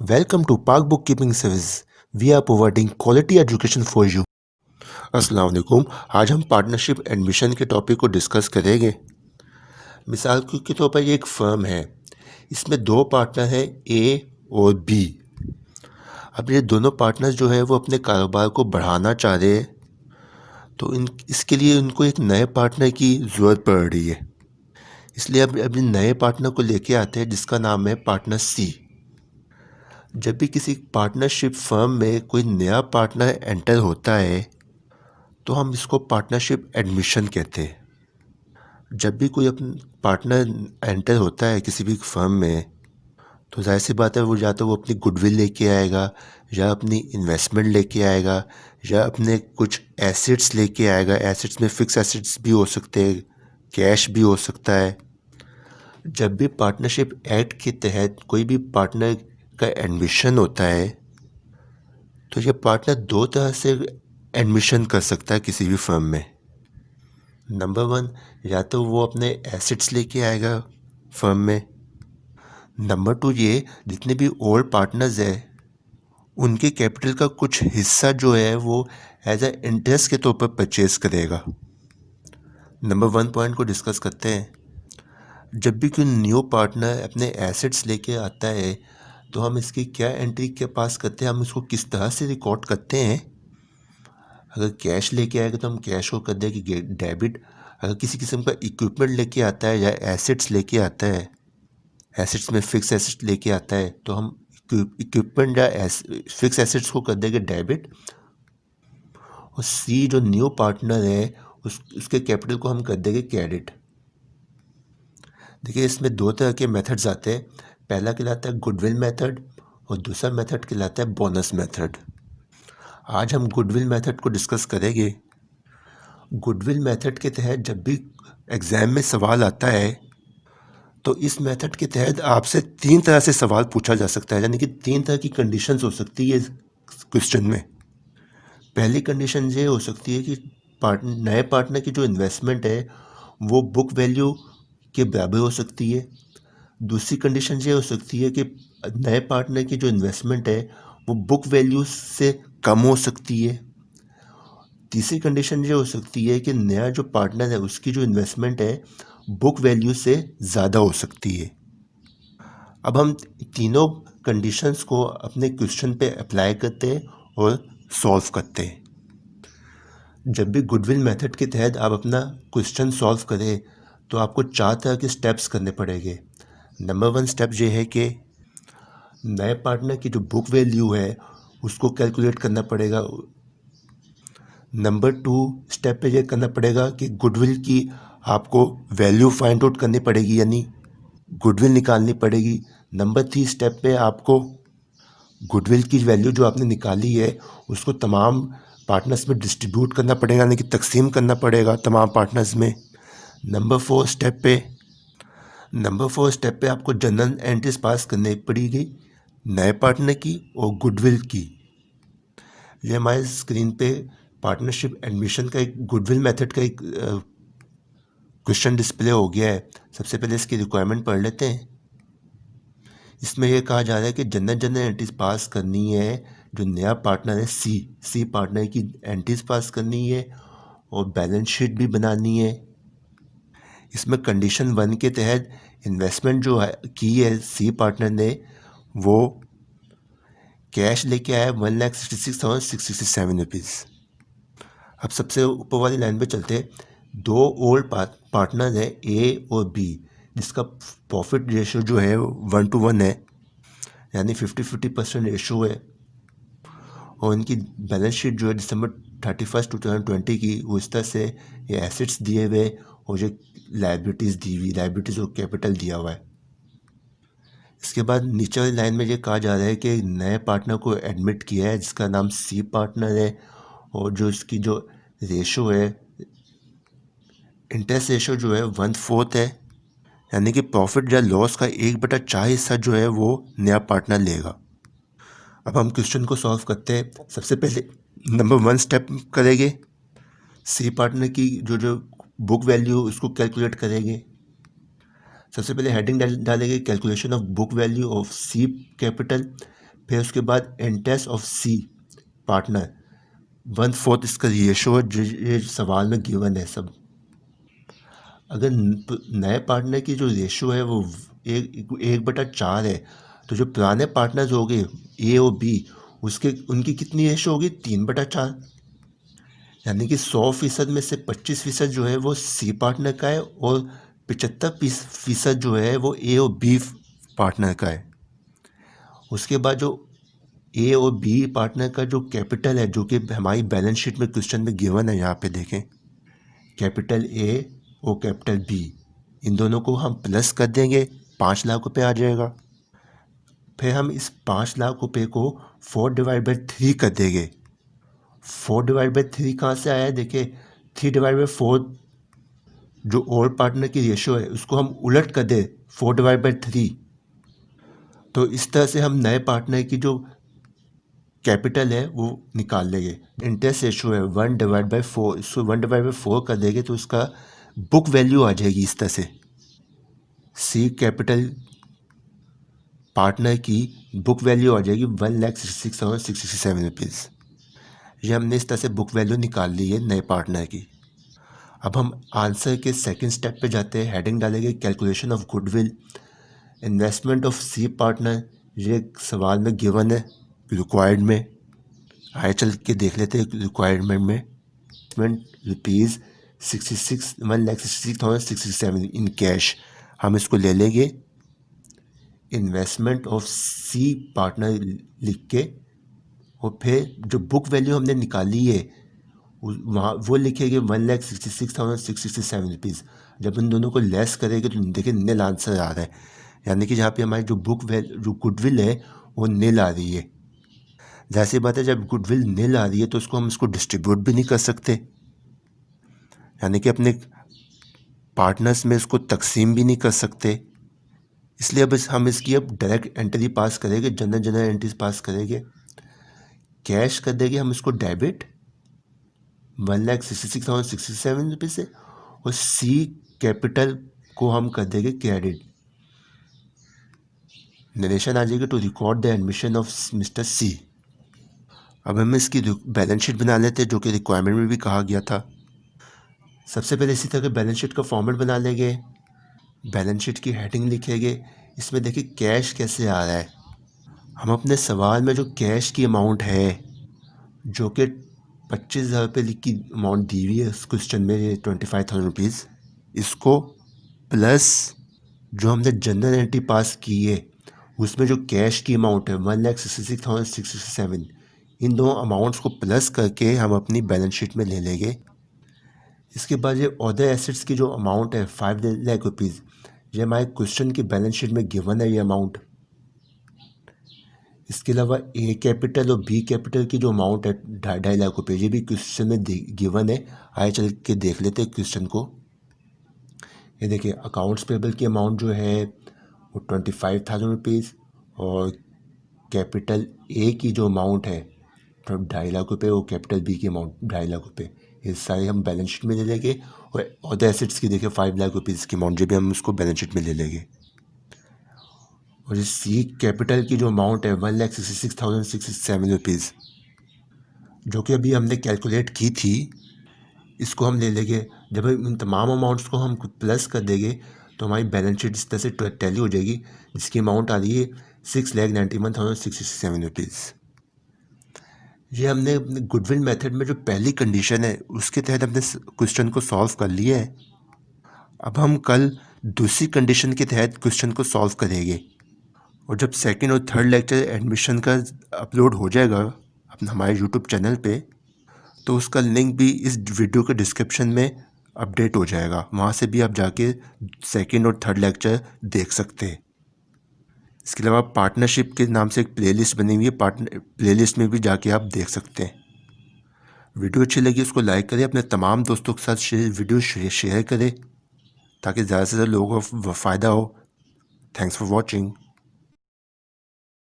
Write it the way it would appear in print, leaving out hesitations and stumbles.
Welcome to Park Bookkeeping Service. We are providing quality education for you. अस्सलाम वालेकुम। आज हम पार्टनरशिप एडमिशन के टॉपिक को डिस्कस करेंगे। मिसाल के तौर पर ये एक फर्म है, इसमें दो पार्टनर हैं ए और बी। अब ये दोनों पार्टनर्स जो है वो अपने कारोबार को बढ़ाना चाह रहे हैं, तो इसके लिए उनको एक नए पार्टनर की ज़रूरत पड़ रही है। इसलिए अब अभी नए पार्टनर को लेके आते हैं जिसका नाम है पार्टनर सी। जब भी किसी पार्टनरशिप फर्म में कोई नया पार्टनर एंटर होता है तो हम इसको पार्टनरशिप एडमिशन कहते हैं। जब भी कोई अपना पार्टनर एंटर होता है किसी भी फर्म में, तो जाहिर सी बात है वो या तो वो अपनी गुडविल लेके आएगा, या अपनी इन्वेस्टमेंट लेके आएगा, या अपने कुछ एसेट्स लेके आएगा। एसेट्स में फ़िक्स एसेट्स भी हो सकते हैं, कैश भी हो सकता है। जब भी पार्टनरशिप एक्ट के तहत कोई भी पार्टनर का एडमिशन होता है, तो ये पार्टनर दो तरह से एडमिशन कर सकता है किसी भी फर्म में। नंबर 1, या तो वो अपने एसेट्स लेके आएगा फर्म में। नंबर 2, ये जितने भी ओल्ड पार्टनर्स हैं उनके कैपिटल का कुछ हिस्सा जो है वो एज ए इंटरेस्ट के तौर पर परचेज करेगा। नंबर 1 पॉइंट को डिस्कस करते हैं। जब भी कोई न्यू पार्टनर अपने एसेट्स लेके आता है तो हम इसकी क्या एंट्री के पास करते हैं, हम इसको किस तरह से रिकॉर्ड करते हैं। अगर कैश लेके आएगा तो हम कैश को कर देंगे कि डेबिट। अगर किसी किस्म का इक्विपमेंट लेके आता है या एसेट्स लेके आता है, एसेट्स में फ़िक्स एसेट्स लेके आता है, तो हम इक्विपमेंट या फिक्स एसेट्स को कर देंगे डेबिट। और सी जो न्यू पार्टनर है उसके कैपिटल को हम कर देंगे क्रेडिट। देखिए इसमें दो तरह के मेथड्स आते हैं। पहला कहलाता है गुडविल मेथड और दूसरा मेथड कहलाता है बोनस मेथड। आज हम गुडविल मेथड को डिस्कस करेंगे। गुडविल मेथड के तहत जब भी एग्ज़ाम में सवाल आता है तो इस मेथड के तहत आपसे 3 तरह से सवाल पूछा जा सकता है, यानी कि 3 तरह की कंडीशंस हो सकती है क्वेश्चन में। पहली कंडीशन ये हो सकती है कि नए पार्टनर की जो इन्वेस्टमेंट है वो बुक वैल्यू के बराबर हो सकती है। दूसरी कंडीशन ये हो सकती है कि नए पार्टनर की जो इन्वेस्टमेंट है वो बुक वैल्यू से कम हो सकती है। तीसरी कंडीशन ये हो सकती है कि नया जो पार्टनर है उसकी जो इन्वेस्टमेंट है बुक वैल्यू से ज़्यादा हो सकती है। अब हम तीनों कंडीशंस को अपने क्वेश्चन पे अप्लाई करते हैं और सॉल्व करते हैं। जब भी गुडविल मेथड के तहत आप अपना क्वेश्चन सॉल्व करें तो आपको 4 तरह के स्टेप्स करने पड़ेंगे। नंबर 1 स्टेप ये है कि नए पार्टनर की जो बुक वैल्यू है उसको कैलकुलेट करना पड़ेगा। नंबर 2 स्टेप पे ये करना पड़ेगा कि गुडविल की आपको वैल्यू फाइंड आउट करनी पड़ेगी, यानी गुडविल निकालनी पड़ेगी। नंबर 3 स्टेप पे आपको गुडविल की वैल्यू जो आपने निकाली है उसको तमाम पार्टनर्स में डिस्ट्रीब्यूट करना पड़ेगा, यानी कि तकसीम करना पड़ेगा तमाम पार्टनर्स में। नंबर 4 स्टेप पे आपको जनरल एंट्रीज पास करनी पड़ेगी नए पार्टनर की और गुडविल की। ये हमारे स्क्रीन पे पार्टनरशिप एडमिशन का एक गुडविल मेथड का एक क्वेश्चन डिस्प्ले हो गया है। सबसे पहले इसकी रिक्वायरमेंट पढ़ लेते हैं। इसमें यह कहा जा रहा है कि जनरल एंट्रीज पास करनी है। जो नया पार्टनर है सी पार्टनर की एंट्रीज पास करनी है और बैलेंस शीट भी बनानी है। इसमें कंडीशन 1 के तहत इन्वेस्टमेंट जो है की है सी पार्टनर ने वो कैश लेके आया 1,66,667 रुपीज़। अब सबसे ऊपर वाली लाइन पे चलते हैं। दो ओल्ड पार्टनर है ए और बी जिसका प्रॉफिट रेशियो जो है 1:1 है, यानी 50-50% रेशियो है। और इनकी बैलेंस शीट जो है दिसंबर 31, 2020 की वो इस तरह से ये एसेट्स दिए हुए और ये लाइबिलिटीज़ दी हुई, लाइबिलिटीज़ और कैपिटल दिया हुआ है। इसके बाद नीचे वाली लाइन में ये कहा जा रहा है कि नए पार्टनर को एडमिट किया है जिसका नाम सी पार्टनर है और जो इसकी जो रेशो है इंटरेस्ट रेशो जो है 1/4 है, यानी कि प्रॉफिट या लॉस का 1/4 हिस्सा जो है वो नया पार्टनर लेगा। अब हम क्वेश्चन को सॉल्व करते हैं। सबसे पहले नंबर 1 स्टेप करेंगे, सी पार्टनर की जो बुक वैल्यू उसको कैलकुलेट करेंगे। सबसे पहले हेडिंग डालेंगे calculation of book value of C capital. फिर उसके बाद इंटरेस्ट ऑफ सी पार्टनर 1/4 इसका रेशो है जो ये सवाल में गिवन है सब। अगर नए पार्टनर की जो रेशो है वो 1/4 है, तो जो पुराने पार्टनर्स हो गए ए और बी उसके उनकी कितनी रेशो होगी 3/4। यानी कि 100% में से 25% जो है वो सी पार्टनर का है और 75% जो है वो ए और बी पार्टनर का है। उसके बाद जो ए और बी पार्टनर का जो कैपिटल है जो कि हमारी बैलेंस शीट में क्वेश्चन में गिवन है, यहाँ पे देखें कैपिटल ए और कैपिटल बी, इन दोनों को हम प्लस कर देंगे 5 लाख रुपये आ जाएगा। फिर हम इस 5 लाख रुपये को 4/3 कर देंगे। 4/3 कहाँ से आया है, देखिए 3/4 जो और पार्टनर की रेशो है उसको हम उलट कर दे 4/3, तो इस तरह से हम नए पार्टनर की जो कैपिटल है वो निकाल लेंगे। इंटरेस्ट रेशो है 1/4, इसको 1/4 कर देंगे तो उसका बुक वैल्यू आ जाएगी इस तरह से। सी कैपिटल पार्टनर की बुक वैल्यू आ जाएगी 1,66,667 रुपीज़। ये हमने इस तरह से बुक वैल्यू निकाल ली है नए पार्टनर की। अब हम आंसर के सेकंड स्टेप पे जाते हैं। हेडिंग डालेंगे calculation of goodwill investment of C partner. ये सवाल में गिवन है रिक्वायर्ड में, आए चल के देख लेते हैं रिक्वायरमेंट में। रुपीज़ 1,66,667 इन कैश हम इसको ले लेंगे। इन्वेस्टमेंट ऑफ सी पार्टनर लिख के और फिर जो बुक वैल्यू हमने निकाली है वहाँ वो लिखेंगे 1,66,667 रुपीज़। जब इन दोनों को लेस करेंगे तो देखिए निल आंसर आ रहा है, यानी कि जहाँ पे हमारी जो जो गुडविल है वो निल आ रही है। जैसी बात है, जब गुडविल निल आ रही है तो उसको हम इसको डिस्ट्रीब्यूट भी नहीं कर सकते, यानी कि अपने पार्टनर्स में इसको तकसीम भी नहीं कर सकते। इसलिए अब हम इसकी अब डायरेक्ट एंट्री पास करेंगे, जनरल एंट्रीज पास करेंगे। कैश कर देंगे हम इसको डेबिट 1,66,667 रुपये से, और सी कैपिटल को हम कर देंगे क्रेडिट। नरेशन आ जाएगी to record the admission of mister C. अब हम इसकी बैलेंस शीट बना लेते हैं जो कि रिक्वायरमेंट में भी कहा गया था। सबसे पहले इसी तरह के बैलेंस शीट का फॉर्मेट बना लेंगे। बैलेंस शीट की हेडिंग लिखेंगे। इसमें देखिए कैश कैसे आ रहा है। हम अपने सवाल में जो कैश की अमाउंट है जो कि 25,000 रुपये की अमाउंट दी हुई है इस क्वेश्चन में, ये 25,000 रुपीज़, इसको प्लस जो हमने जनरल एंट्री पास की है उसमें जो कैश की अमाउंट है 1,66,667, इन दो अमाउंट्स को प्लस करके हम अपनी बैलेंस शीट में ले लेंगे। इसके बाद ये अदर एसेट्स की जो अमाउंट है 5 लाख रुपीज़, ये हमारे क्वेश्चन की बैलेंस शीट में गिवन है ये अमाउंट। इसके अलावा ए कैपिटल और बी कैपिटल की जो अमाउंट है 2.5 लाख रुपये, ये भी क्वेश्चन में गिवन है। आइए चल के देख लेते हैं क्वेश्चन को। ये देखिए अकाउंट्स पेबल की अमाउंट जो है वो 25,000 रुपीज़, और कैपिटल ए की जो अमाउंट है तो 2.5 लाख रुपये, और कैपिटल बी की अमाउंट 2.5 लाख रुपये, ये सारे हम बैलेंस शीट में ले लेंगे। और अदर एसेट्स की देखिए 5 लाख रुपीज़ की अमाउंट, जो भी हम उसको बैलेंस शीट में ले लेंगे। और इस सी कैपिटल की जो अमाउंट है 1,66,667 रुपीज़, जो कि अभी हमने कैलकुलेट की थी, इसको हम ले लेंगे। जब हम इन तमाम अमाउंट्स को हम प्लस कर देंगे तो हमारी बैलेंस शीट इस तरह से टैली हो जाएगी, जिसकी अमाउंट आ रही है 6,91,667 रुपीज़। ये हमने अपने गुडविल मेथड में जो पहली कंडीशन है उसके तहत हमने क्वेश्चन को सॉल्व कर लिया है। अब हम कल दूसरी कंडीशन के तहत क्वेश्चन को सॉल्व करेंगे, और जब सेकंड और थर्ड लेक्चर एडमिशन का अपलोड हो जाएगा अपना हमारे यूट्यूब चैनल पे, तो उसका लिंक भी इस वीडियो के डिस्क्रिप्शन में अपडेट हो जाएगा, वहाँ से भी आप जाके सेकंड और थर्ड लेक्चर देख सकते हैं। इसके अलावा पार्टनरशिप के नाम से एक प्लेलिस्ट बनी हुई है, प्लेलिस्ट में भी जाके आप देख सकते हैं। वीडियो अच्छी लगी उसको लाइक करें, अपने तमाम दोस्तों के साथ वीडियो शेयर करें ताकि ज़्यादा से ज़्यादा लोगों को फ़ायदा हो। Thanks for watching.